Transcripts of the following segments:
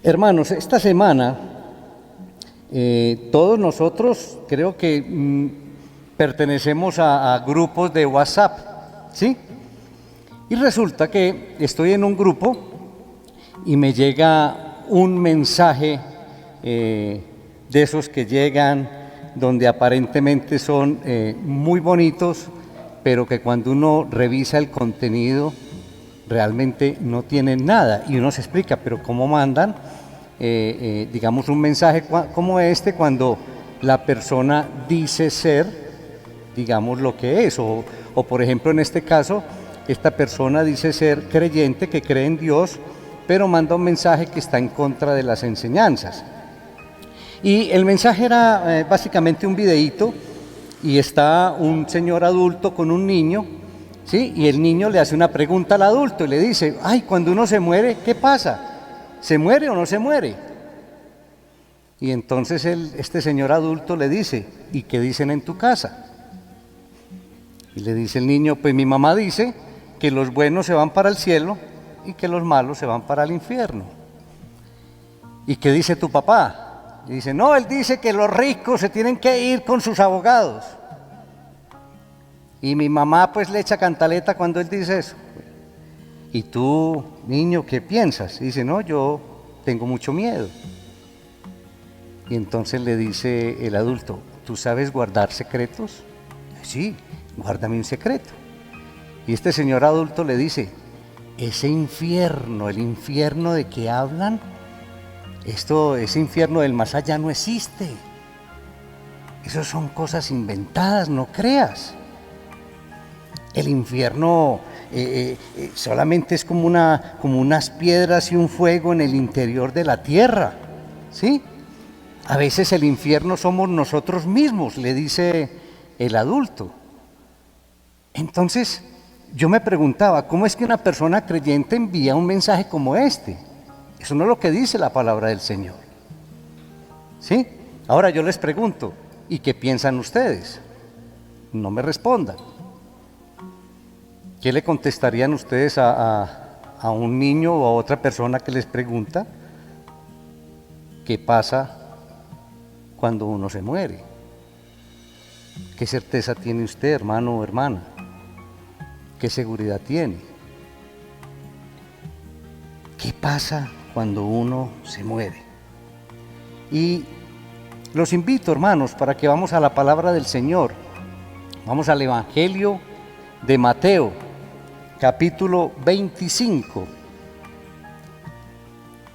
Hermanos, esta semana todos nosotros creo que pertenecemos a grupos de WhatsApp, ¿sí? Y resulta que estoy en un grupo y me llega un mensaje de esos que llegan donde aparentemente son muy bonitos, pero que cuando uno revisa el contenido realmente no tienen nada, y uno se explica, pero ¿cómo mandan, digamos, un mensaje como este cuando la persona dice ser, digamos, lo que es? O por ejemplo, en este caso, esta persona dice ser creyente, que cree en Dios, pero manda un mensaje que está en contra de las enseñanzas. Y el mensaje era básicamente un videíto, y está un señor adulto con un niño, ¿sí? Y el niño le hace una pregunta al adulto y le dice: ay, cuando uno se muere, ¿qué pasa? ¿Se muere o no se muere? Y entonces este señor adulto le dice: ¿y qué dicen en tu casa? Y le dice el niño: pues mi mamá dice que los buenos se van para el cielo y que los malos se van para el infierno. ¿Y qué dice tu papá? Y dice: no, él dice que los ricos se tienen que ir con sus abogados. Y mi mamá pues le echa cantaleta cuando él dice eso. ¿Y tú, niño, qué piensas? Y dice: no, yo tengo mucho miedo. Y entonces le dice el adulto: ¿tú sabes guardar secretos? Sí, guárdame un secreto. Y este señor adulto le dice: ese infierno, el infierno de que hablan, ese infierno del más allá no existe. Esas son cosas inventadas, no creas. El infierno solamente es como unas piedras y un fuego en el interior de la tierra, ¿sí? A veces el infierno somos nosotros mismos, le dice el adulto. Entonces yo me preguntaba, ¿cómo es que una persona creyente envía un mensaje como este? Eso no es lo que dice la palabra del Señor, ¿sí? Ahora yo les pregunto, ¿y qué piensan ustedes? No me respondan. ¿Qué le contestarían ustedes a un niño o a otra persona que les pregunta qué pasa cuando uno se muere? ¿Qué certeza tiene usted, hermano o hermana? ¿Qué seguridad tiene? ¿Qué pasa cuando uno se muere? Y los invito, hermanos, para que vamos a la palabra del Señor. Vamos al Evangelio de Mateo, capítulo 25.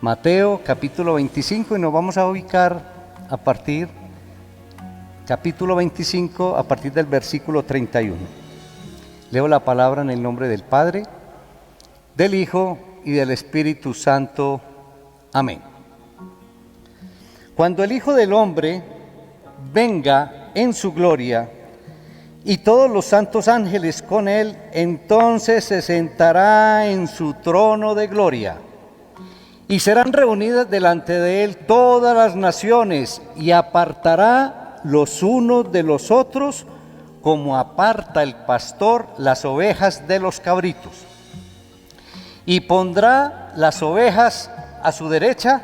Mateo, capítulo 25, y nos vamos a ubicar capítulo 25, a partir del versículo 31. Leo la palabra en el nombre del Padre, del Hijo y del Espíritu Santo. Amén. Cuando el Hijo del Hombre venga en su gloria y todos los santos ángeles con él, entonces se sentará en su trono de gloria. Y serán reunidas delante de él todas las naciones, y apartará los unos de los otros, como aparta el pastor las ovejas de los cabritos. Y pondrá las ovejas a su derecha,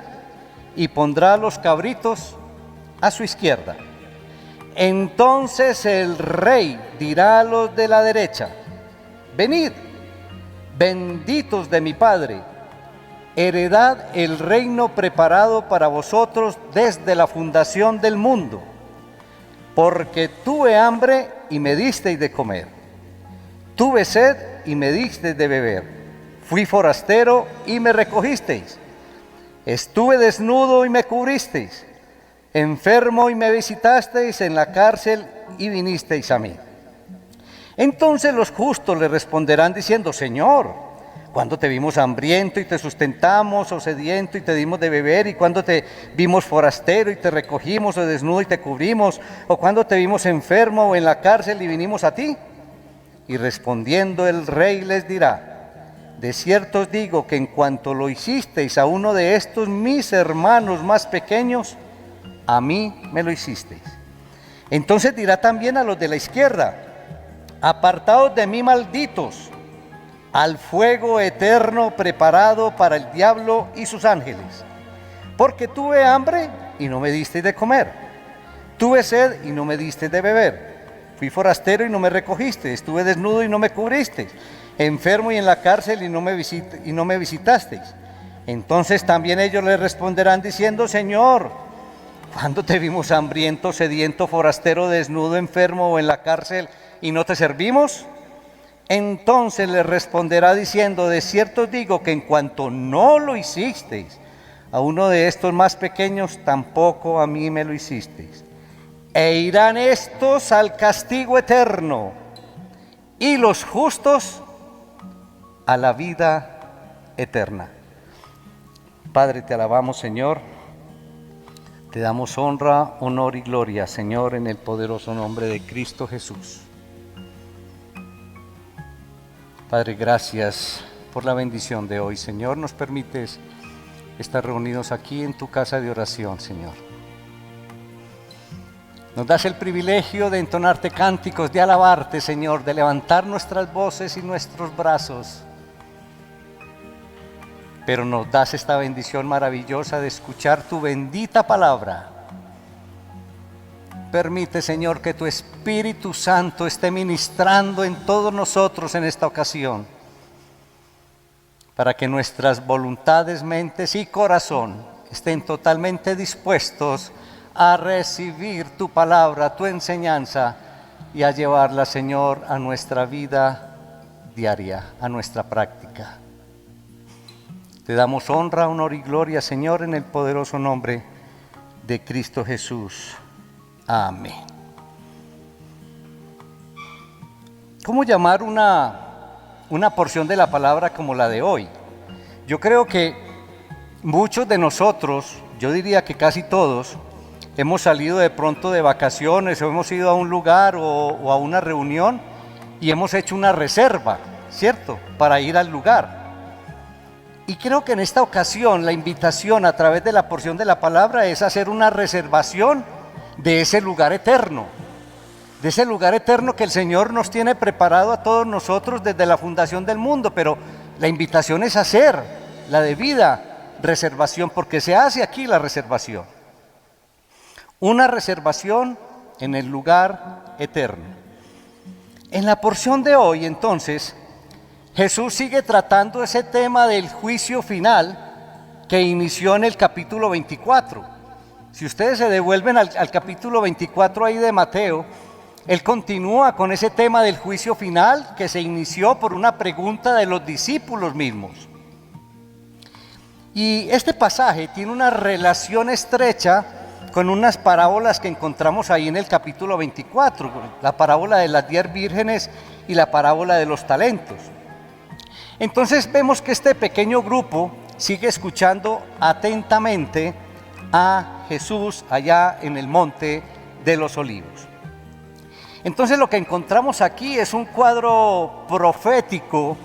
y pondrá los cabritos a su izquierda. Entonces el rey dirá a los de la derecha: venid, benditos de mi Padre, heredad el reino preparado para vosotros desde la fundación del mundo. Porque tuve hambre y me disteis de comer, tuve sed y me disteis de beber, fui forastero y me recogisteis, estuve desnudo y me cubristeis, enfermo y me visitasteis, en la cárcel y vinisteis a mí. Entonces los justos le responderán diciendo: Señor, ¿cuándo te vimos hambriento y te sustentamos, o sediento y te dimos de beber? ¿Y cuándo te vimos forastero y te recogimos, o desnudo y te cubrimos? ¿O cuándo te vimos enfermo o en la cárcel y vinimos a ti? Y respondiendo el rey les dirá: de cierto os digo que en cuanto lo hicisteis a uno de estos mis hermanos más pequeños, a mí me lo hicisteis. Entonces dirá también a los de la izquierda: apartaos de mí, malditos, al fuego eterno preparado para el diablo y sus ángeles. Porque tuve hambre y no me disteis de comer. Tuve sed y no me disteis de beber. Fui forastero y no me recogisteis. Estuve desnudo y no me cubristeis. Enfermo y en la cárcel y no me visitasteis. Entonces también ellos le responderán diciendo: Señor, ¿cuándo te vimos hambriento, sediento, forastero, desnudo, enfermo o en la cárcel y no te servimos? Entonces le responderá diciendo: de cierto os digo que en cuanto no lo hicisteis a uno de estos más pequeños, tampoco a mí me lo hicisteis. E irán estos al castigo eterno, y los justos a la vida eterna. Padre, te alabamos, Señor. Te damos honra, honor y gloria, Señor, en el poderoso nombre de Cristo Jesús. Padre, gracias por la bendición de hoy, Señor. Nos permites estar reunidos aquí en tu casa de oración, Señor. Nos das el privilegio de entonarte cánticos, de alabarte, Señor, de levantar nuestras voces y nuestros brazos. Pero nos das esta bendición maravillosa de escuchar tu bendita palabra. Permite, Señor, que tu Espíritu Santo esté ministrando en todos nosotros en esta ocasión, para que nuestras voluntades, mentes y corazón estén totalmente dispuestos a recibir tu palabra, tu enseñanza, y a llevarla, Señor, a nuestra vida diaria, a nuestra práctica. Te damos honra, honor y gloria, Señor, en el poderoso nombre de Cristo Jesús. Amén. ¿Cómo llamar una porción de la palabra como la de hoy? Yo creo que muchos de nosotros, yo diría que casi todos, hemos salido de pronto de vacaciones o hemos ido a un lugar o a una reunión y hemos hecho una reserva, ¿cierto?, para ir al lugar. Y creo que en esta ocasión la invitación a través de la porción de la palabra es hacer una reservación de ese lugar eterno, de ese lugar eterno que el Señor nos tiene preparado a todos nosotros desde la fundación del mundo. Pero la invitación es hacer la debida reservación, porque se hace aquí la reservación. Una reservación en el lugar eterno. En la porción de hoy, entonces, Jesús sigue tratando ese tema del juicio final que inició en el capítulo 24. Si ustedes se devuelven al capítulo 24 ahí de Mateo, Él continúa con ese tema del juicio final que se inició por una pregunta de los discípulos mismos. Y este pasaje tiene una relación estrecha con unas parábolas que encontramos ahí en el capítulo 24, la parábola de las 10 vírgenes y la parábola de los talentos. Entonces vemos que este pequeño grupo sigue escuchando atentamente a Jesús allá en el monte de los olivos. Entonces lo que encontramos aquí es un cuadro profético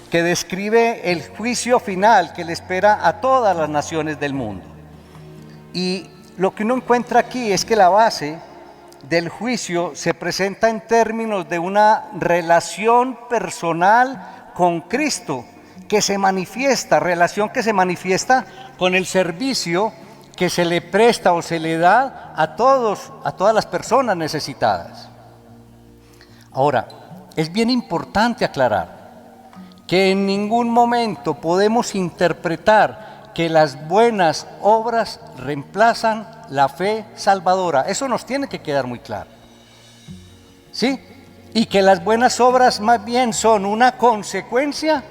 que describe el juicio final que le espera a todas las naciones del mundo. Y lo que uno encuentra aquí es que la base del juicio se presenta en términos de una relación personal con Cristo, que se manifiesta, relación que se manifiesta con el servicio que se le presta o se le da a todas las personas necesitadas. Ahora, es bien importante aclarar que en ningún momento podemos interpretar que las buenas obras reemplazan la fe salvadora. Eso nos tiene que quedar muy claro, ¿sí? Y que las buenas obras más bien son una consecuencia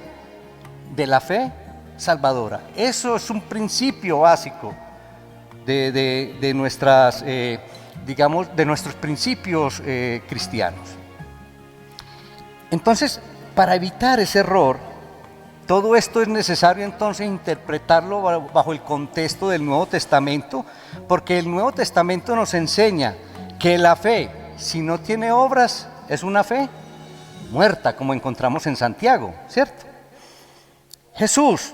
de la fe salvadora. Eso es un principio básico de nuestras, de nuestros principios cristianos. Entonces, para evitar ese error, todo esto es necesario entonces interpretarlo bajo el contexto del Nuevo Testamento, porque el Nuevo Testamento nos enseña que la fe, si no tiene obras, es una fe muerta, como encontramos en Santiago, ¿cierto? Jesús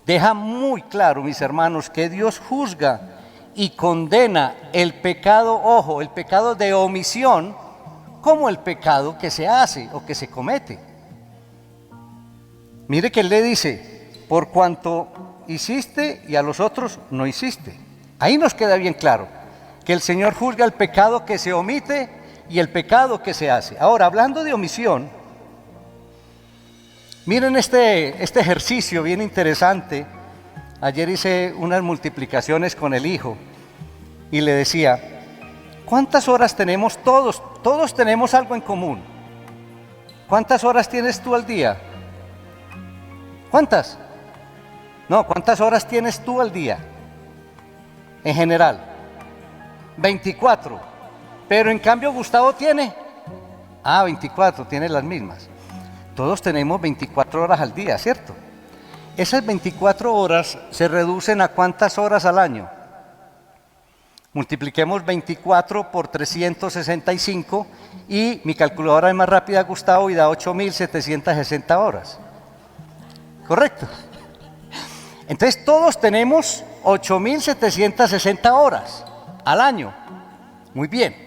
deja muy claro, mis hermanos, que Dios juzga y condena el pecado, ojo, el pecado de omisión, como el pecado que se hace o que se comete. Mire que Él le dice: por cuanto hiciste y a los otros no hiciste. Ahí nos queda bien claro que el Señor juzga el pecado que se omite y el pecado que se hace. Ahora, hablando de omisión, miren este ejercicio bien interesante. Ayer hice unas multiplicaciones con el hijo y le decía, ¿cuántas horas tenemos todos? Todos tenemos algo en común. ¿Cuántas horas tienes tú al día? ¿Cuántas? No, ¿cuántas horas tienes tú al día? En general. 24. Pero en cambio Gustavo tiene. 24, tiene las mismas. Todos tenemos 24 horas al día, ¿cierto? Esas 24 horas se reducen a ¿cuántas horas al año? Multipliquemos 24 por 365 y mi calculadora es más rápida, Gustavo, y da 8.760 horas. ¿Correcto? Entonces todos tenemos 8.760 horas al año. Muy bien.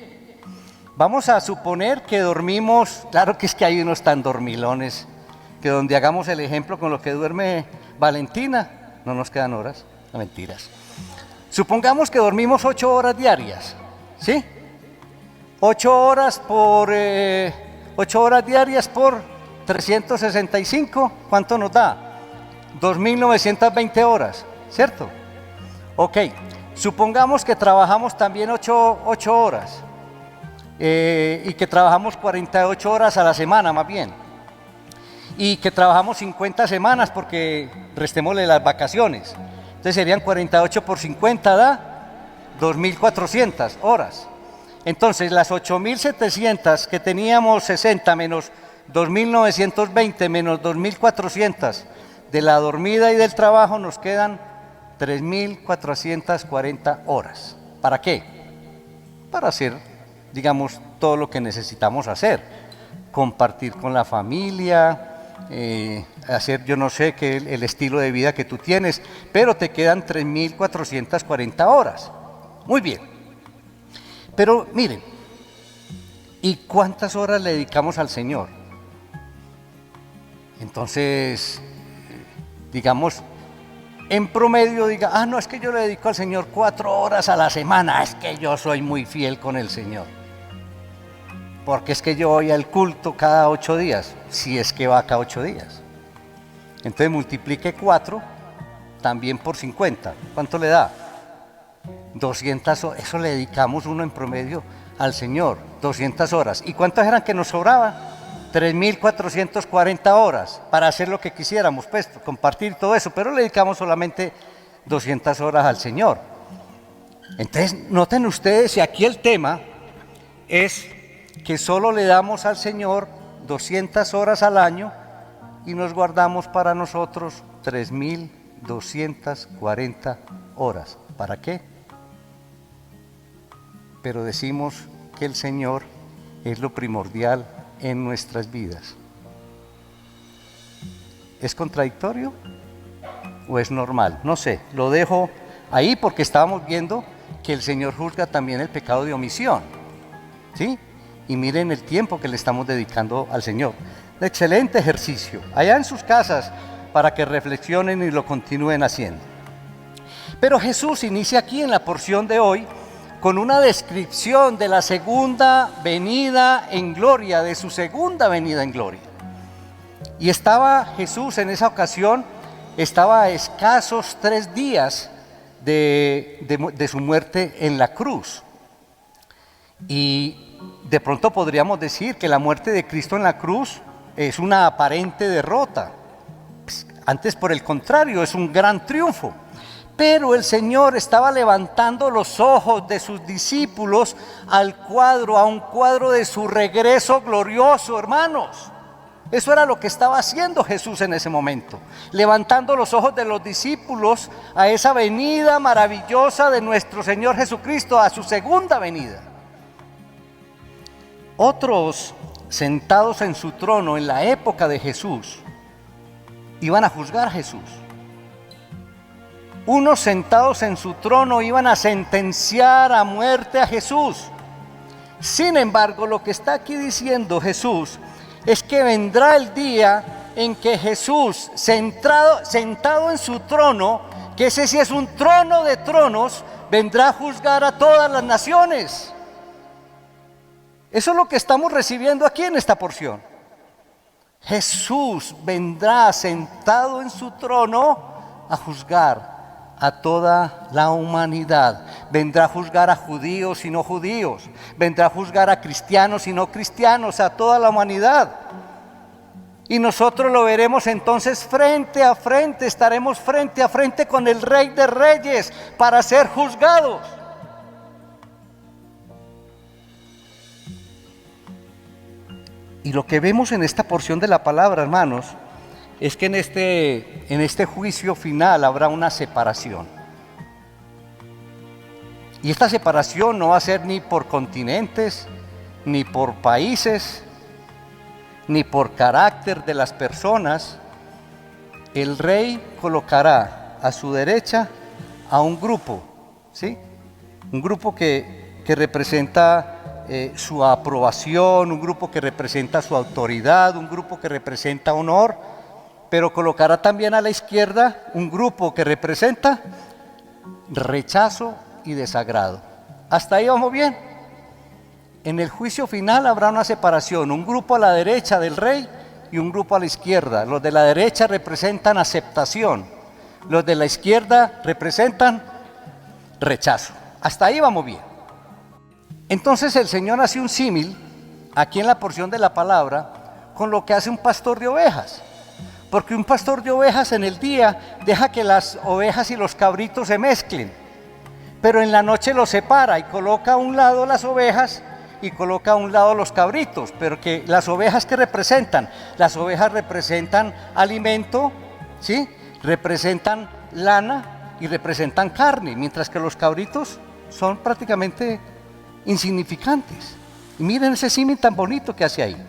Vamos a suponer que dormimos, claro que es que hay unos tan dormilones, que donde hagamos el ejemplo con lo que duerme Valentina, no nos quedan horas, no, mentiras. Supongamos que dormimos 8 horas diarias, ¿sí? 8 horas por 8 horas diarias por 365, ¿cuánto nos da? 2.920 horas, ¿cierto? Ok, supongamos que trabajamos también 8 horas y que trabajamos 48 horas a la semana más bien y que trabajamos 50 semanas porque restémosle las vacaciones. Entonces serían 48 por 50, da 2.400 horas. Entonces las 8.700 que teníamos 60 menos 2.920 menos 2.400 de la dormida y del trabajo nos quedan 3.440 horas. ¿Para qué? Para hacer, digamos, todo lo que necesitamos hacer. Compartir con la familia, hacer yo no sé qué el estilo de vida que tú tienes, pero te quedan 3.440 horas. Muy bien. Pero miren, ¿y cuántas horas le dedicamos al Señor? Entonces, digamos, en promedio diga, no, es que yo le dedico al Señor 4 horas a la semana, es que yo soy muy fiel con el Señor. Porque es que yo voy al culto cada 8 días, si es que va cada 8 días. Entonces multiplique 4 también por 50. ¿Cuánto le da? 200 horas. Eso le dedicamos uno en promedio al Señor, 200 horas. ¿Y cuántas eran que nos sobraba? 3.440 horas para hacer lo que quisiéramos, pues compartir todo eso, pero le dedicamos solamente 200 horas al Señor. Entonces, noten ustedes, y aquí el tema es que solo le damos al Señor 200 horas al año y nos guardamos para nosotros 3.240 horas. ¿Para qué? Pero decimos que el Señor es lo primordial en nuestras vidas. ¿Es contradictorio o es normal? No sé, lo dejo ahí porque estábamos viendo que el Señor juzga también el pecado de omisión, ¿sí? Y miren el tiempo que le estamos dedicando al Señor. Excelente ejercicio, allá en sus casas, para que reflexionen y lo continúen haciendo. Pero Jesús inicia aquí en la porción de hoy con una descripción de la segunda venida en gloria, de su segunda venida en gloria. Y estaba Jesús en esa ocasión, estaba a escasos 3 días de su muerte en la cruz. Y de pronto podríamos decir que la muerte de Cristo en la cruz es una aparente derrota. Antes, por el contrario, es un gran triunfo. Pero el Señor estaba levantando los ojos de sus discípulos a un cuadro de su regreso glorioso, hermanos. Eso era lo que estaba haciendo Jesús en ese momento, levantando los ojos de los discípulos a esa venida maravillosa de nuestro Señor Jesucristo, a su segunda venida. Otros sentados en su trono en la época de Jesús iban a juzgar a Jesús. Unos sentados en su trono iban a sentenciar a muerte a Jesús. Sin embargo, lo que está aquí diciendo Jesús es que vendrá el día en que Jesús, sentado en su trono, que ese sí es un trono de tronos, vendrá a juzgar a todas las naciones. Eso es lo que estamos recibiendo aquí en esta porción. Jesús vendrá sentado en su trono a juzgar a toda la humanidad. Vendrá a juzgar a judíos y no judíos. Vendrá a juzgar a cristianos y no cristianos, a toda la humanidad. Y nosotros lo veremos entonces frente a frente, estaremos frente a frente con el Rey de Reyes para ser juzgados. Y lo que vemos en esta porción de la palabra, hermanos, es que en este juicio final habrá una separación. Y esta separación no va a ser ni por continentes, ni por países, ni por carácter de las personas. El rey colocará a su derecha a un grupo, ¿sí? Un grupo que representa su aprobación, un grupo que representa su autoridad, un grupo que representa honor, pero colocará también a la izquierda un grupo que representa rechazo y desagrado. Hasta ahí vamos bien. En el juicio final habrá una separación, un grupo a la derecha del rey y un grupo a la izquierda. Los de la derecha representan aceptación, los de la izquierda representan rechazo. Hasta ahí vamos bien. Entonces el Señor hace un símil, aquí en la porción de la palabra, con lo que hace un pastor de ovejas. Porque un pastor de ovejas en el día deja que las ovejas y los cabritos se mezclen, pero en la noche los separa y coloca a un lado las ovejas y coloca a un lado los cabritos. Pero que las ovejas, ¿qué representan? Las ovejas representan alimento, ¿sí? Representan lana y representan carne, mientras que los cabritos son prácticamente insignificantes. Y miren ese símil tan bonito que hace ahí.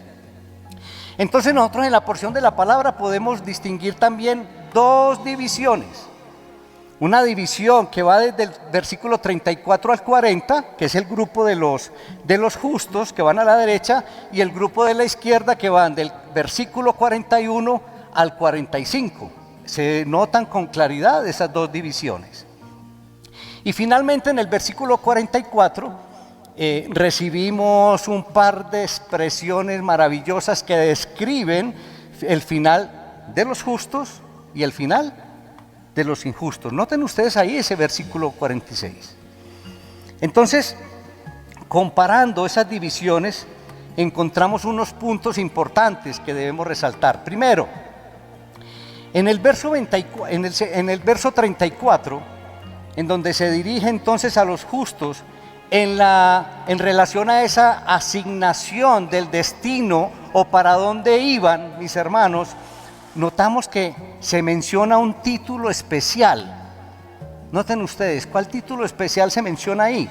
Entonces nosotros en la porción de la palabra podemos distinguir también dos divisiones. Una división que va desde el versículo 34 al 40, que es el grupo de los justos que van a la derecha, y el grupo de la izquierda que van del versículo 41 al 45. Se notan con claridad esas dos divisiones. Y finalmente en el versículo 44 recibimos un par de expresiones maravillosas que describen el final de los justos y el final de los injustos. Noten ustedes ahí ese versículo 46. Entonces, comparando esas divisiones, encontramos unos puntos importantes que debemos resaltar. Primero, en el verso 34, en donde se dirige entonces a los justos, en relación a esa asignación del destino o para dónde iban, mis hermanos, notamos que se menciona un título especial. Noten ustedes, ¿cuál título especial se menciona ahí?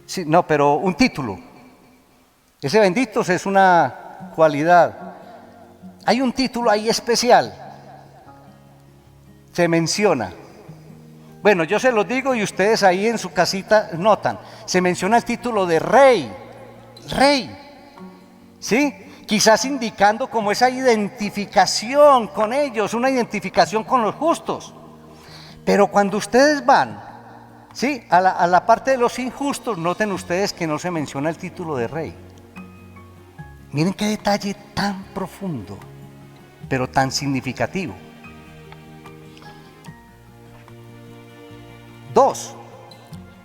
Sí, no, pero un título. Ese benditos es una cualidad. Hay un título ahí especial. Se menciona. Bueno, yo se los digo y ustedes ahí en su casita notan. Se menciona el título de rey. Rey. ¿Sí? Quizás indicando como esa identificación con ellos, una identificación con los justos. Pero cuando ustedes van, ¿sí?, a la parte de los injustos, noten ustedes que no se menciona el título de rey. Miren qué detalle tan profundo, pero tan significativo. 2.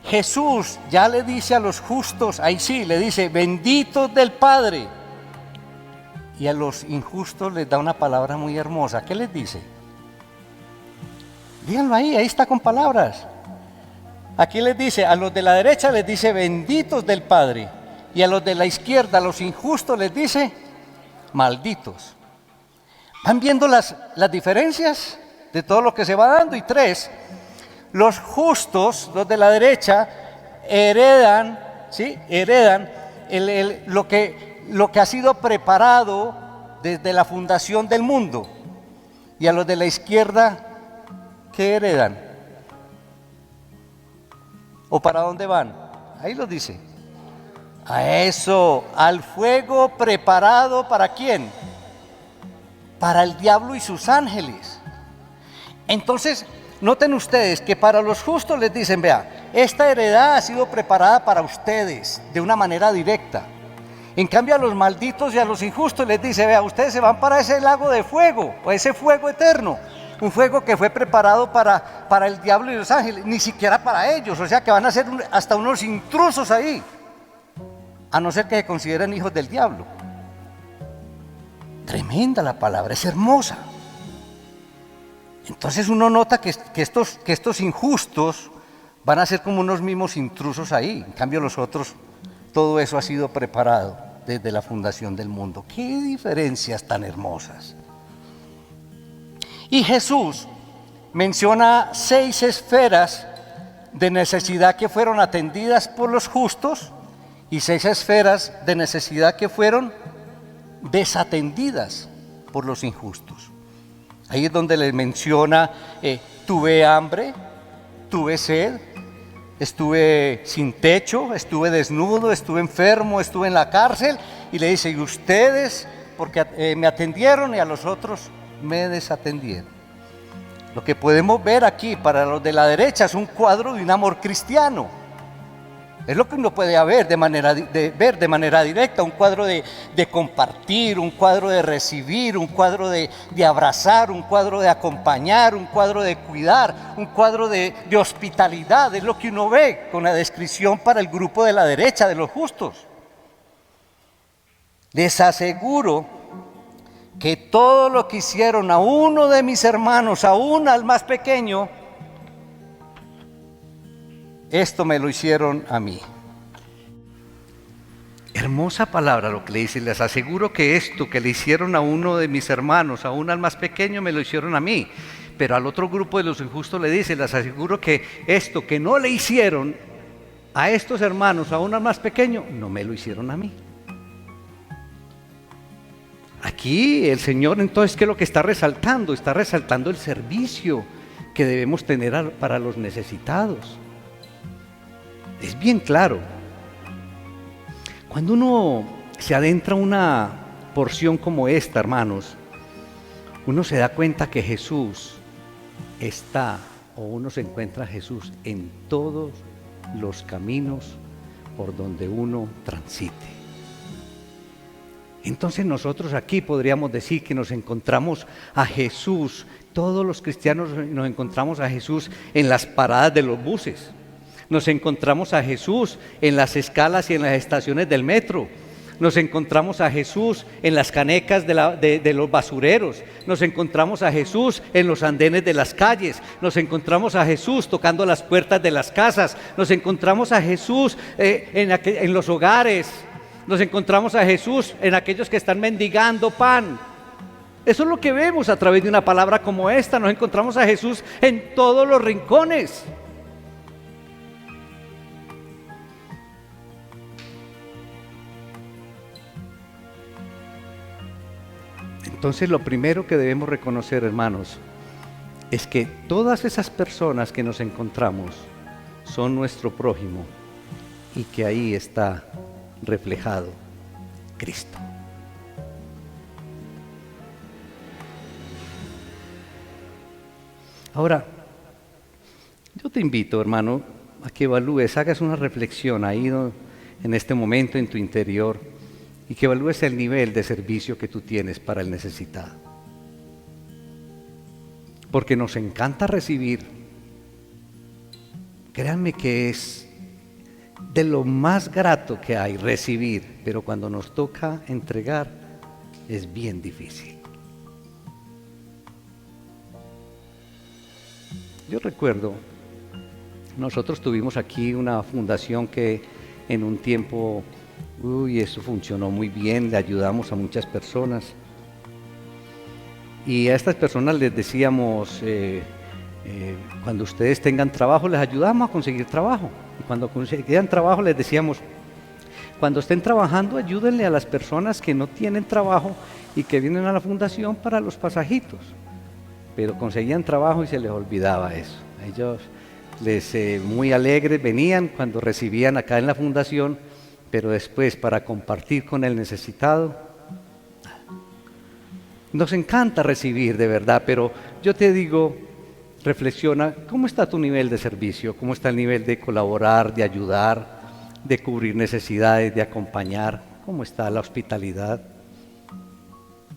Jesús ya le dice a los justos, ahí sí, le dice, benditos del Padre. Y a los injustos les da una palabra muy hermosa. ¿Qué les dice? Díganlo ahí está con palabras. Aquí les dice, a los de la derecha les dice, benditos del Padre. Y a los de la izquierda, a los injustos les dice, malditos. ¿Van viendo las diferencias de todo lo que se va dando? Y 3, los justos, los de la derecha, heredan, ¿sí?, heredan lo que ha sido preparado desde la fundación del mundo. Y a los de la izquierda, ¿qué heredan? ¿O para dónde van? Ahí lo dice. A eso, al fuego preparado ¿para quién? Para el diablo y sus ángeles. Entonces, noten ustedes que para los justos les dicen, vea, esta heredad ha sido preparada para ustedes de una manera directa. En cambio a los malditos y a los injustos les dice, vea, ustedes se van para ese lago de fuego, o ese fuego eterno. Un fuego que fue preparado para el diablo y los ángeles, ni siquiera para ellos, o sea que van a ser hasta unos intrusos ahí, a no ser que se consideren hijos del diablo. Tremenda la palabra, es hermosa. Entonces uno nota que estos injustos van a ser como unos mismos intrusos ahí, en cambio los otros, todo eso ha sido preparado desde la fundación del mundo. ¡Qué diferencias tan hermosas! Y Jesús menciona 6 esferas de necesidad que fueron atendidas por los justos y 6 esferas de necesidad que fueron desatendidas por los injustos. Ahí es donde les menciona, tuve hambre, tuve sed, estuve sin techo, estuve desnudo, estuve enfermo, estuve en la cárcel, y le dice, y ustedes, porque me atendieron y a los otros me desatendieron. Lo que podemos ver aquí para los de la derecha es un cuadro de un amor cristiano. Es lo que uno puede ver de manera directa, un cuadro de compartir, un cuadro de recibir, un cuadro de abrazar, un cuadro de acompañar, un cuadro de cuidar, un cuadro de hospitalidad. Es lo que uno ve con la descripción para el grupo de la derecha, de los justos. Les aseguro que todo lo que hicieron a uno de mis hermanos, aún al más pequeño, esto me lo hicieron a mí. Hermosa palabra lo que le dice, les aseguro que esto que le hicieron a uno de mis hermanos, aún al más pequeño, me lo hicieron a mí. Pero al otro grupo de los injustos le dice, les aseguro que esto que no le hicieron a estos hermanos, aún al más pequeño, no me lo hicieron a mí. Aquí el Señor entonces, ¿qué es lo que está resaltando? Está resaltando el servicio que debemos tener para los necesitados. Es bien claro. Cuando uno se adentra en una porción como esta, hermanos, uno se da cuenta que Jesús está, o uno se encuentra a Jesús en todos los caminos por donde uno transite. Entonces nosotros aquí podríamos decir que nos encontramos a Jesús, todos los cristianos nos encontramos a Jesús en las paradas de los buses. Nos encontramos a Jesús en las escalas y en las estaciones del metro. Nos encontramos a Jesús en las canecas de los basureros. Nos encontramos a Jesús en los andenes de las calles. Nos encontramos a Jesús tocando las puertas de las casas. Nos encontramos a Jesús en los hogares. Nos encontramos a Jesús en aquellos que están mendigando pan. Eso es lo que vemos a través de una palabra como esta. Nos encontramos a Jesús en todos los rincones. Entonces lo primero que debemos reconocer, hermanos, es que todas esas personas que nos encontramos son nuestro prójimo y que ahí está reflejado Cristo. Ahora, yo te invito, hermano, a que evalúes, hagas una reflexión ahí en este momento en tu interior y que evalúes el nivel de servicio que tú tienes para el necesitado. Porque nos encanta recibir. Créanme que es de lo más grato que hay recibir, pero cuando nos toca entregar es bien difícil. Yo recuerdo, nosotros tuvimos aquí una fundación que en un tiempo, eso funcionó muy bien, le ayudamos a muchas personas. Y a estas personas les decíamos, cuando ustedes tengan trabajo, les ayudamos a conseguir trabajo. Y cuando conseguían trabajo, les decíamos, cuando estén trabajando, ayúdenle a las personas que no tienen trabajo y que vienen a la fundación para los pasajitos. Pero conseguían trabajo y se les olvidaba eso. Ellos, muy alegres, venían cuando recibían acá en la fundación pero después para compartir con el necesitado, nos encanta recibir de verdad, pero yo te digo, reflexiona, ¿cómo está tu nivel de servicio? ¿Cómo está el nivel de colaborar, de ayudar, de cubrir necesidades, de acompañar? ¿Cómo está la hospitalidad?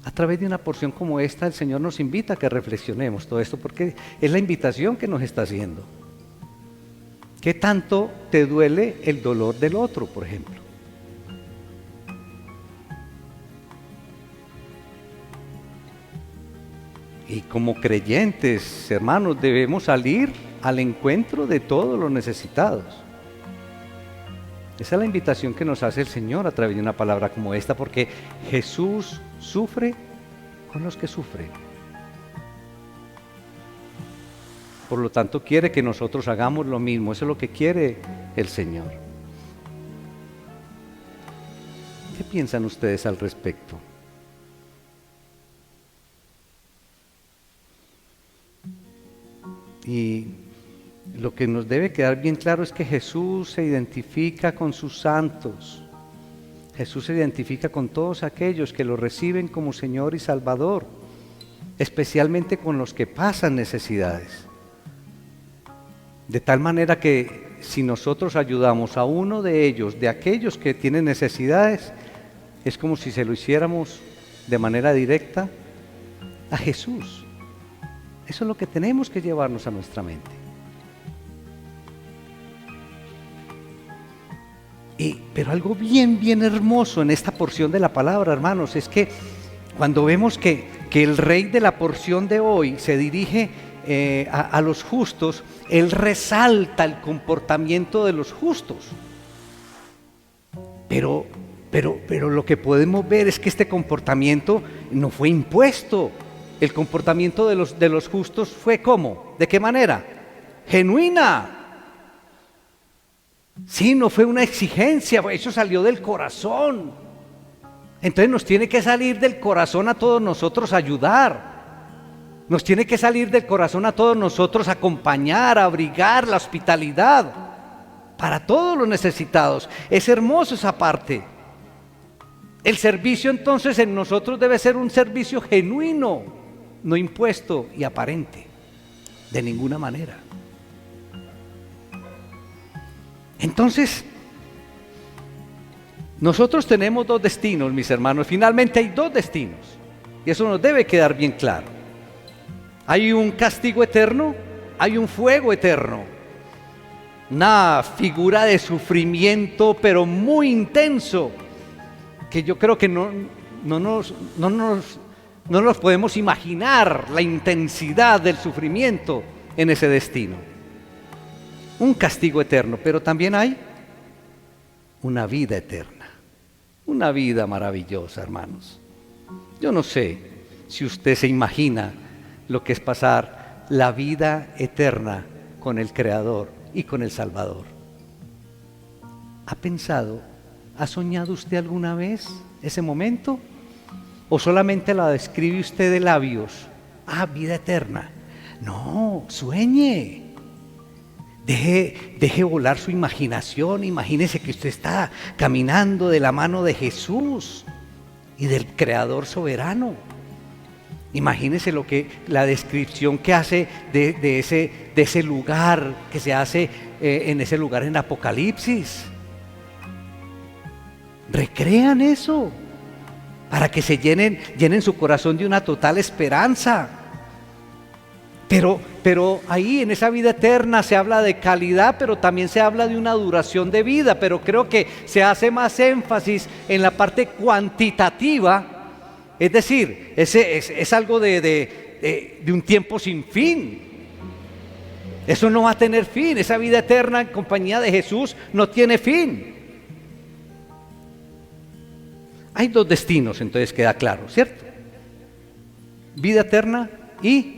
A través de una porción como esta, el Señor nos invita a que reflexionemos todo esto, porque es la invitación que nos está haciendo. ¿Qué tanto te duele el dolor del otro, por ejemplo? Y como creyentes, hermanos, debemos salir al encuentro de todos los necesitados. Esa es la invitación que nos hace el Señor a través de una palabra como esta, porque Jesús sufre con los que sufren. Por lo tanto, quiere que nosotros hagamos lo mismo. Eso es lo que quiere el Señor. ¿Qué piensan ustedes al respecto? Y lo que nos debe quedar bien claro es que Jesús se identifica con sus santos. Jesús se identifica con todos aquellos que lo reciben como Señor y Salvador, especialmente con los que pasan necesidades. De tal manera que si nosotros ayudamos a uno de ellos, de aquellos que tienen necesidades, es como si se lo hiciéramos de manera directa a Jesús. Eso es lo que tenemos que llevarnos a nuestra mente. Pero algo bien hermoso en esta porción de la palabra, hermanos, es que cuando vemos que el rey de la porción de hoy se dirige a los justos, él resalta el comportamiento de los justos. Pero lo que podemos ver es que este comportamiento no fue impuesto. El comportamiento de los justos fue ¿cómo? ¿De qué manera? Genuina. Sí, no fue una exigencia, eso salió del corazón. Entonces nos tiene que salir del corazón a todos nosotros ayudar. Nos tiene que salir del corazón a todos nosotros acompañar, abrigar la hospitalidad para todos los necesitados. Es hermoso esa parte. El servicio entonces en nosotros debe ser un servicio genuino, no impuesto y aparente, de ninguna manera. Entonces, nosotros tenemos dos destinos, mis hermanos. Finalmente hay dos destinos, y eso nos debe quedar bien claro. Hay un castigo eterno, hay un fuego eterno. Una figura de sufrimiento, pero muy intenso, que yo creo que no nos podemos imaginar la intensidad del sufrimiento en ese destino. Un castigo eterno, pero también hay una vida eterna, una vida maravillosa, hermanos. Yo no sé si usted se imagina lo que es pasar la vida eterna con el Creador y con el Salvador. ¿Ha pensado, ha soñado usted alguna vez ese momento? ¿O solamente la describe usted de labios? Ah, vida eterna. No, sueñe. Deje volar su imaginación. Imagínese que usted está caminando de la mano de Jesús y del Creador soberano. Imagínese la descripción que hace de ese lugar, que se hace en ese lugar en Apocalipsis. Recrean eso para que se llenen su corazón de una total esperanza. Pero ahí en esa vida eterna se habla de calidad, pero también se habla de una duración de vida, pero creo que se hace más énfasis en la parte cuantitativa, es decir, es algo de un tiempo sin fin. Eso no va a tener fin, esa vida eterna en compañía de Jesús no tiene fin. Hay dos destinos, entonces queda claro, ¿cierto? Vida eterna y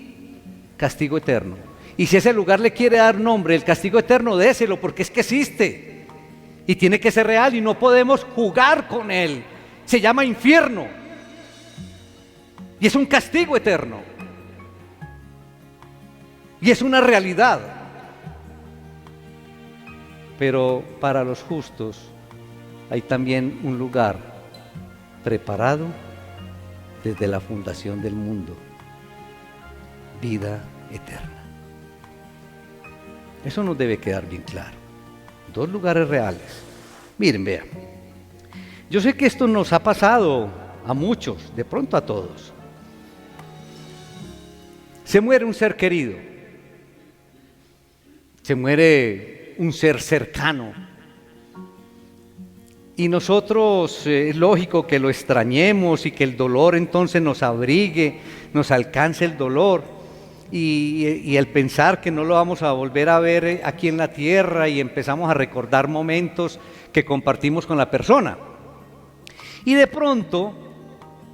castigo eterno. Y si ese lugar le quiere dar nombre, el castigo eterno, déselo, porque es que existe y tiene que ser real y no podemos jugar con él. Se llama infierno y es un castigo eterno y es una realidad. Pero para los justos hay también un lugar preparado desde la fundación del mundo: vida eterna. Eso nos debe quedar bien claro. Dos lugares reales. Miren, vean. Yo sé que esto nos ha pasado a muchos, de pronto a todos. Se muere un ser querido. Se muere un ser cercano. Y nosotros, es lógico que lo extrañemos y que el dolor entonces nos abrigue, nos alcance el dolor. Y el pensar que no lo vamos a volver a ver aquí en la tierra, y empezamos a recordar momentos que compartimos con la persona. Y de pronto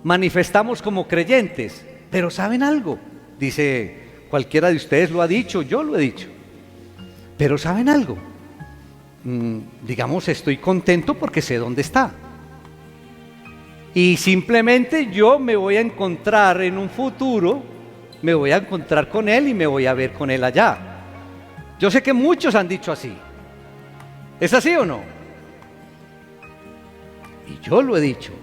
manifestamos como creyentes, pero ¿saben algo? Dice, cualquiera de ustedes lo ha dicho, yo lo he dicho. Pero ¿saben algo? Digamos, estoy contento porque sé dónde está. Y simplemente yo me voy a encontrar en un futuro, me voy a encontrar con él y me voy a ver con él allá. Yo sé que muchos han dicho así. ¿Es así o no? Y yo lo he dicho.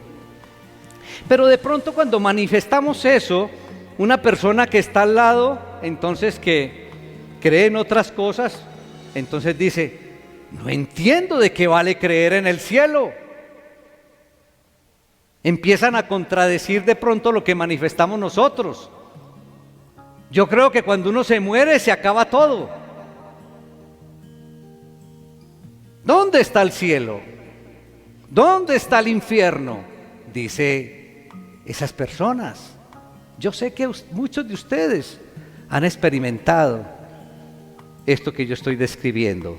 Pero de pronto cuando manifestamos eso, una persona que está al lado, entonces que cree en otras cosas, entonces dice, no entiendo de qué vale creer en el cielo. Empiezan a contradecir de pronto lo que manifestamos nosotros. Yo creo que cuando uno se muere se acaba todo. ¿Dónde está el cielo? ¿Dónde está el infierno? Dice esas personas. Yo sé que muchos de ustedes han experimentado esto que yo estoy describiendo.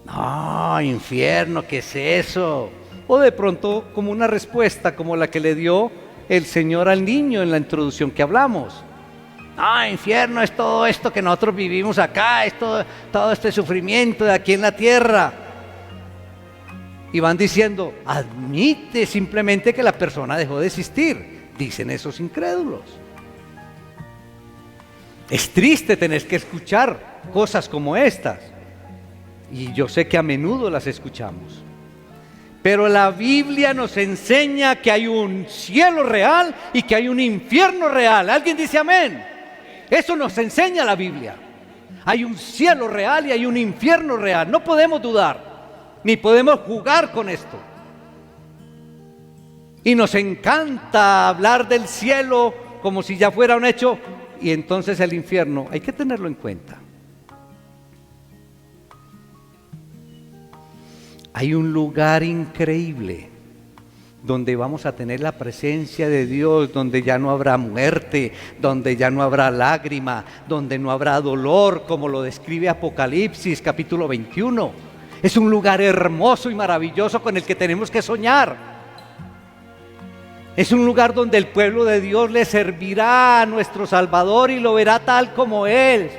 No, infierno, ¿qué es eso? O de pronto como una respuesta como la que le dio el Señor al niño en la introducción que hablamos. No, infierno es todo esto que nosotros vivimos acá, es todo este sufrimiento de aquí en la tierra. Y van diciendo, admite simplemente que la persona dejó de existir, dicen esos incrédulos. Es triste tener que escuchar cosas como estas, y yo sé que a menudo las escuchamos. Pero la Biblia nos enseña que hay un cielo real y que hay un infierno real. ¿Alguien dice amén? Eso nos enseña la Biblia. Hay un cielo real y hay un infierno real. No podemos dudar. Ni podemos jugar con esto. Y nos encanta hablar del cielo como si ya fuera un hecho, y entonces el infierno hay que tenerlo en cuenta. Hay un lugar increíble donde vamos a tener la presencia de Dios, donde ya no habrá muerte, donde ya no habrá lágrima, donde no habrá dolor, como lo describe Apocalipsis capítulo 21. Es un lugar hermoso y maravilloso con el que tenemos que soñar. Es un lugar donde el pueblo de Dios le servirá a nuestro Salvador y lo verá tal como Él.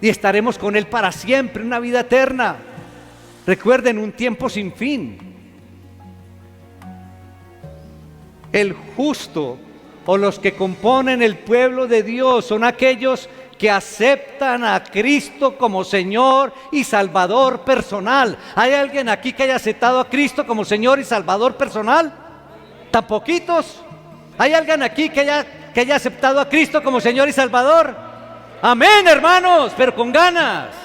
Y estaremos con Él para siempre, una vida eterna. Recuerden, un tiempo sin fin. El justo o los que componen el pueblo de Dios son aquellos que aceptan a Cristo como Señor y Salvador personal. ¿Hay alguien aquí que haya aceptado a Cristo como Señor y Salvador personal? ¿Tan poquitos? ¿Hay alguien aquí que haya aceptado a Cristo como Señor y Salvador? Amén, hermanos, pero con ganas.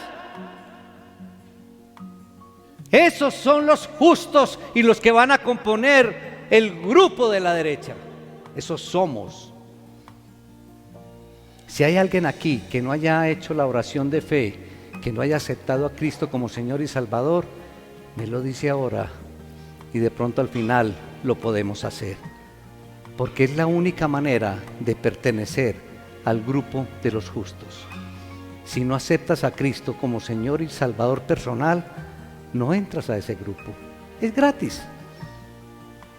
Esos son los justos y los que van a componer el grupo de la derecha. Esos somos. Si hay alguien aquí que no haya hecho la oración de fe, que no haya aceptado a Cristo como Señor y Salvador, me lo dice ahora, y de pronto al final lo podemos hacer, porque es la única manera de pertenecer al grupo de los justos. Si no aceptas a Cristo como Señor y Salvador personal, no entras a ese grupo. Es gratis.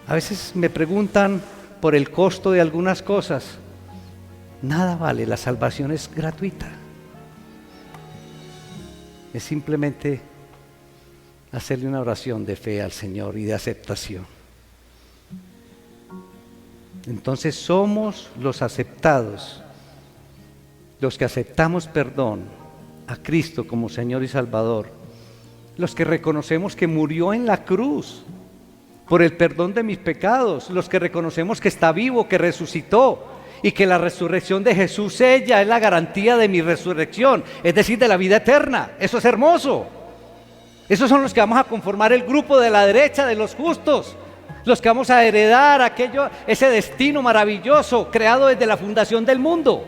A veces me preguntan por el costo de algunas cosas. Nada vale, la salvación es gratuita. Es simplemente hacerle una oración de fe al Señor y de aceptación. Entonces somos los aceptados, los que aceptamos perdón a Cristo como Señor y Salvador, los que reconocemos que murió en la cruz por el perdón de mis pecados, los que reconocemos que está vivo, que resucitó y que la resurrección de Jesús, ella es la garantía de mi resurrección, es decir, de la vida eterna. Eso es hermoso. Esos son los que vamos a conformar el grupo de la derecha de los justos, los que vamos a heredar ese destino maravilloso creado desde la fundación del mundo.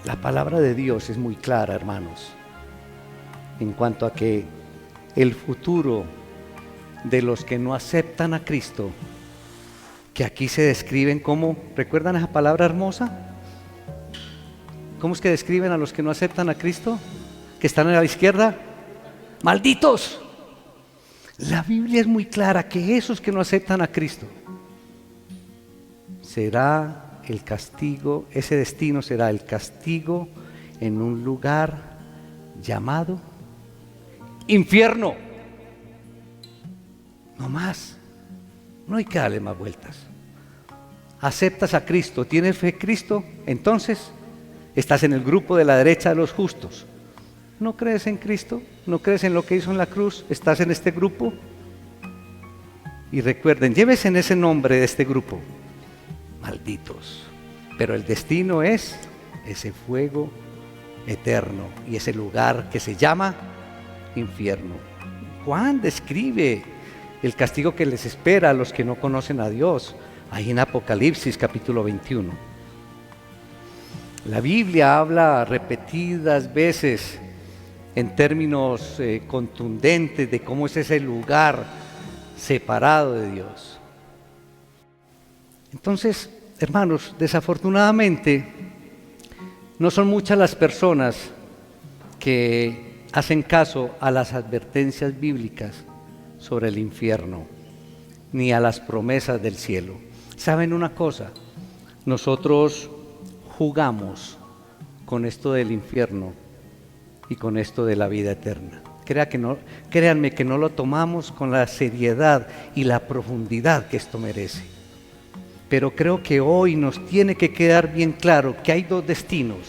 La palabra de Dios es muy clara, hermanos, en cuanto a que el futuro de los que no aceptan a Cristo, que aquí se describen como, ¿recuerdan esa palabra hermosa? ¿Cómo es que describen a los que no aceptan a Cristo? Que están a la izquierda, malditos. La Biblia es muy clara que esos que no aceptan a Cristo será el castigo, ese destino será el castigo en un lugar llamado infierno. No más, no hay que darle más vueltas. Aceptas a Cristo, tienes fe en Cristo, entonces estás en el grupo de la derecha de los justos. ¿No crees en Cristo? ¿No crees en lo que hizo en la cruz? ¿Estás en este grupo? Y recuerden, llévese en ese nombre de este grupo, malditos. Pero el destino es ese fuego eterno y ese lugar que se llama infierno. Juan describe el castigo que les espera a los que no conocen a Dios, ahí en Apocalipsis capítulo 21. La Biblia habla repetidas veces en términos contundentes de cómo es ese lugar separado de Dios. Entonces, hermanos, desafortunadamente no son muchas las personas que hacen caso a las advertencias bíblicas sobre el infierno, ni a las promesas del cielo. ¿Saben una cosa? Nosotros jugamos con esto del infierno y con esto de la vida eterna. Créanme que no lo tomamos con la seriedad y la profundidad que esto merece. Pero creo que hoy nos tiene que quedar bien claro que hay dos destinos,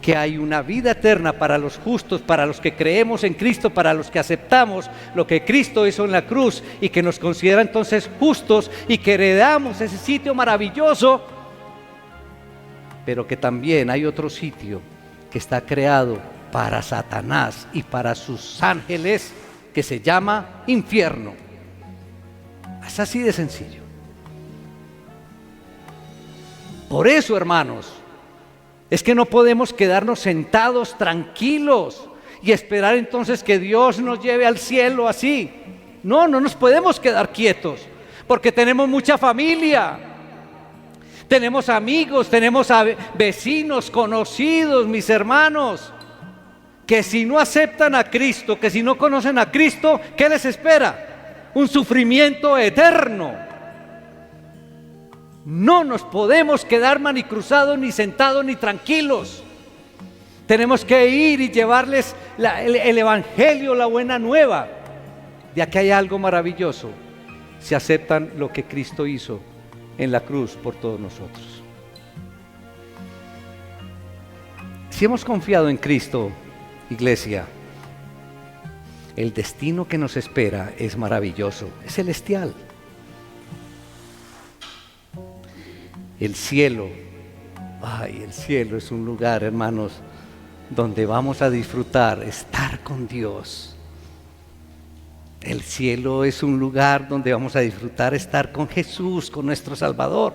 que hay una vida eterna para los justos, para los que creemos en Cristo, para los que aceptamos lo que Cristo hizo en la cruz y que nos considera entonces justos y que heredamos ese sitio maravilloso, pero que también hay otro sitio que está creado para Satanás y para sus ángeles, que se llama infierno. Es así de sencillo. Por eso, hermanos, es que no podemos quedarnos sentados tranquilos y esperar entonces que Dios nos lleve al cielo así. No nos podemos quedar quietos, porque tenemos mucha familia, tenemos amigos, tenemos vecinos, conocidos, mis hermanos, que si no aceptan a Cristo, que si no conocen a Cristo, ¿qué les espera? Un sufrimiento eterno. No nos podemos quedar manicruzados, ni sentados, ni tranquilos. Tenemos que ir y llevarles el evangelio, la buena nueva, de que hay algo maravilloso si aceptan lo que Cristo hizo en la cruz por todos nosotros. Si hemos confiado en Cristo, iglesia, el destino que nos espera es maravilloso, es celestial. El cielo, el cielo es un lugar, hermanos, donde vamos a disfrutar, estar con Dios. El cielo es un lugar donde vamos a disfrutar estar con Jesús, con nuestro Salvador.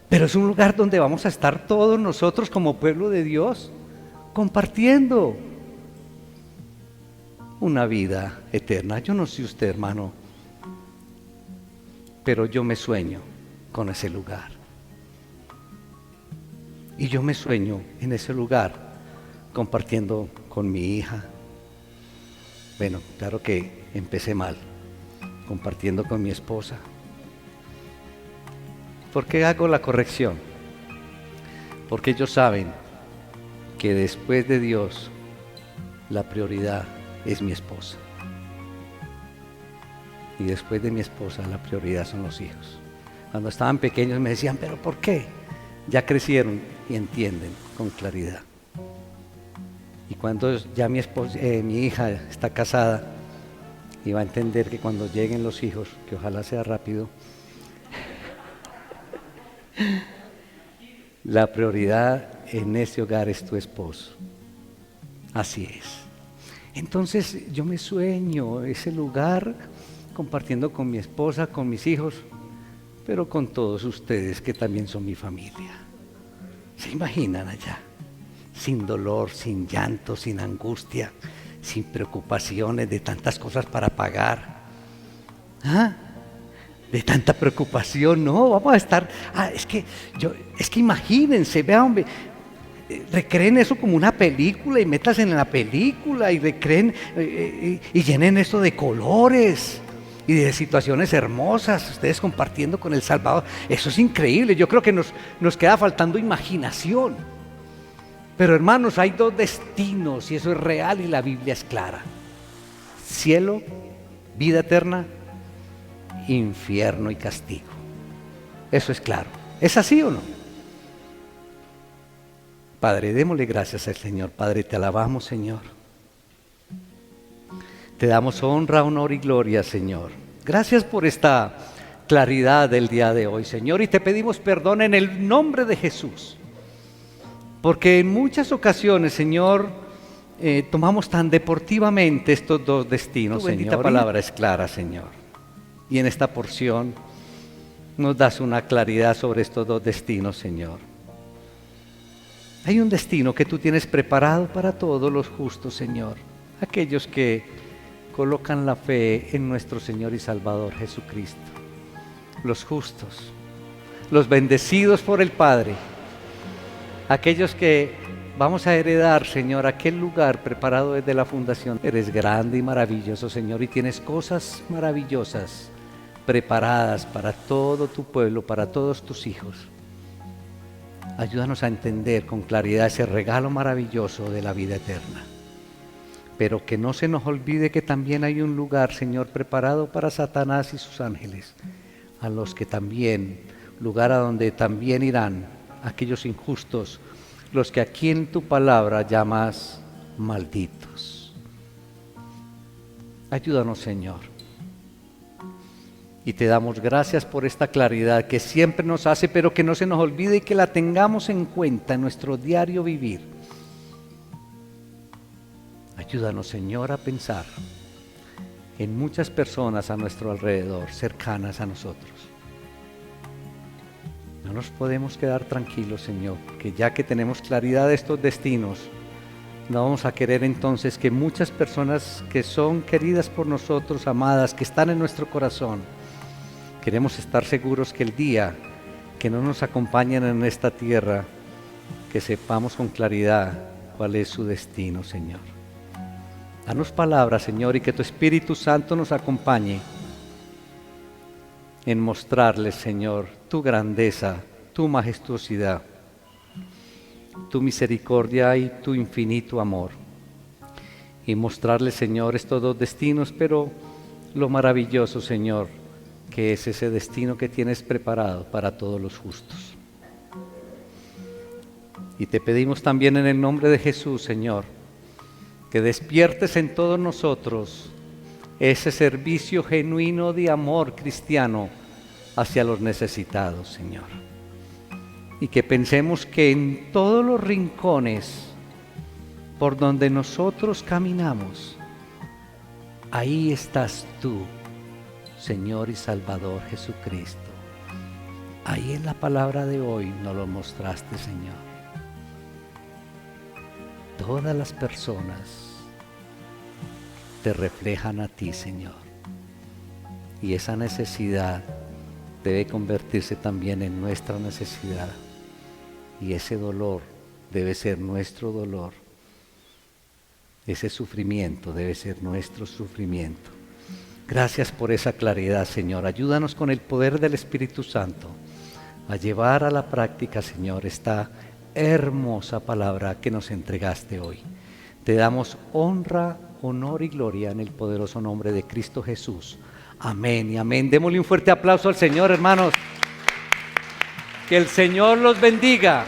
Pero es un lugar donde vamos a estar todos nosotros como pueblo de Dios, compartiendo una vida eterna. Yo no sé usted, hermano, pero yo me sueño con ese lugar. Y yo me sueño en ese lugar compartiendo con mi hija. Bueno, claro que empecé mal, compartiendo con mi esposa. ¿Por qué hago la corrección? Porque ellos saben que después de Dios, la prioridad es mi esposa. Y después de mi esposa, la prioridad son los hijos. Cuando estaban pequeños me decían, ¿pero por qué? ya crecieron y entienden con claridad. Y cuando ya mi hija está casada, y va a entender que cuando lleguen los hijos, que ojalá sea rápido, la prioridad en ese hogar es tu esposo. Así es. Entonces yo me sueño ese lugar compartiendo con mi esposa, con mis hijos, pero con todos ustedes que también son mi familia. ¿Se imaginan allá? Sin dolor, sin llanto, sin angustia, sin preocupaciones de tantas cosas para pagar. ¿Ah? De tanta preocupación, no, vamos a estar, es que imagínense, vean, recreen eso como una película y métanse en la película y recreen y llenen eso de colores y de situaciones hermosas, ustedes compartiendo con el Salvador. Eso es increíble. Yo creo que nos queda faltando imaginación. Pero hermanos, hay dos destinos y eso es real y la Biblia es clara: cielo, vida eterna, infierno y castigo. Eso es claro. ¿Es así o no? Padre, démosle gracias al Señor. Padre, te alabamos, Señor. Te damos honra, honor y gloria, Señor. Gracias por esta claridad del día de hoy, Señor, y te pedimos perdón en el nombre de Jesús, porque en muchas ocasiones, Señor, tomamos tan deportivamente estos dos destinos, Señor. Tu bendita palabra es clara, Señor, y en esta porción nos das una claridad sobre estos dos destinos, Señor. Hay un destino que tú tienes preparado para todos los justos, Señor, aquellos que colocan la fe en nuestro Señor y Salvador Jesucristo, los justos, los bendecidos por el Padre, aquellos que vamos a heredar, Señor, aquel lugar preparado desde la fundación. Eres grande y maravilloso, Señor, y tienes cosas maravillosas preparadas para todo tu pueblo, para todos tus hijos. Ayúdanos a entender con claridad ese regalo maravilloso de la vida eterna. Pero que no se nos olvide que también hay un lugar, Señor, preparado para Satanás y sus ángeles, a los que también, lugar a donde también irán aquellos injustos, los que aquí en tu palabra llamas malditos. Ayúdanos, Señor. Y te damos gracias por esta claridad que siempre nos hace, pero que no se nos olvide y que la tengamos en cuenta en nuestro diario vivir. Ayúdanos, Señor, a pensar en muchas personas a nuestro alrededor, cercanas a nosotros. No nos podemos quedar tranquilos, Señor, que ya que tenemos claridad de estos destinos, no vamos a querer entonces que muchas personas que son queridas por nosotros, amadas, que están en nuestro corazón, queremos estar seguros que el día que no nos acompañen en esta tierra, que sepamos con claridad cuál es su destino, Señor. Danos palabras, Señor, y que tu Espíritu Santo nos acompañe en mostrarles, Señor, tu grandeza, tu majestuosidad, tu misericordia y tu infinito amor. Y mostrarles, Señor, estos dos destinos, pero lo maravilloso, Señor, que es ese destino que tienes preparado para todos los justos. Y te pedimos también en el nombre de Jesús, Señor, que despiertes en todos nosotros ese servicio genuino de amor cristiano hacia los necesitados, Señor. Y que pensemos que en todos los rincones por donde nosotros caminamos, ahí estás tú, Señor y Salvador Jesucristo. Ahí en la palabra de hoy nos lo mostraste, Señor. Todas las personas te reflejan a ti, Señor. Y esa necesidad debe convertirse también en nuestra necesidad. Y ese dolor debe ser nuestro dolor. Ese sufrimiento debe ser nuestro sufrimiento. Gracias por esa claridad, Señor. Ayúdanos con el poder del Espíritu Santo a llevar a la práctica, Señor, esta hermosa palabra que nos entregaste hoy. Te damos honra, honor y gloria en el poderoso nombre de Cristo Jesús. Amén y amén. Démosle un fuerte aplauso al Señor, hermanos. Que el Señor los bendiga.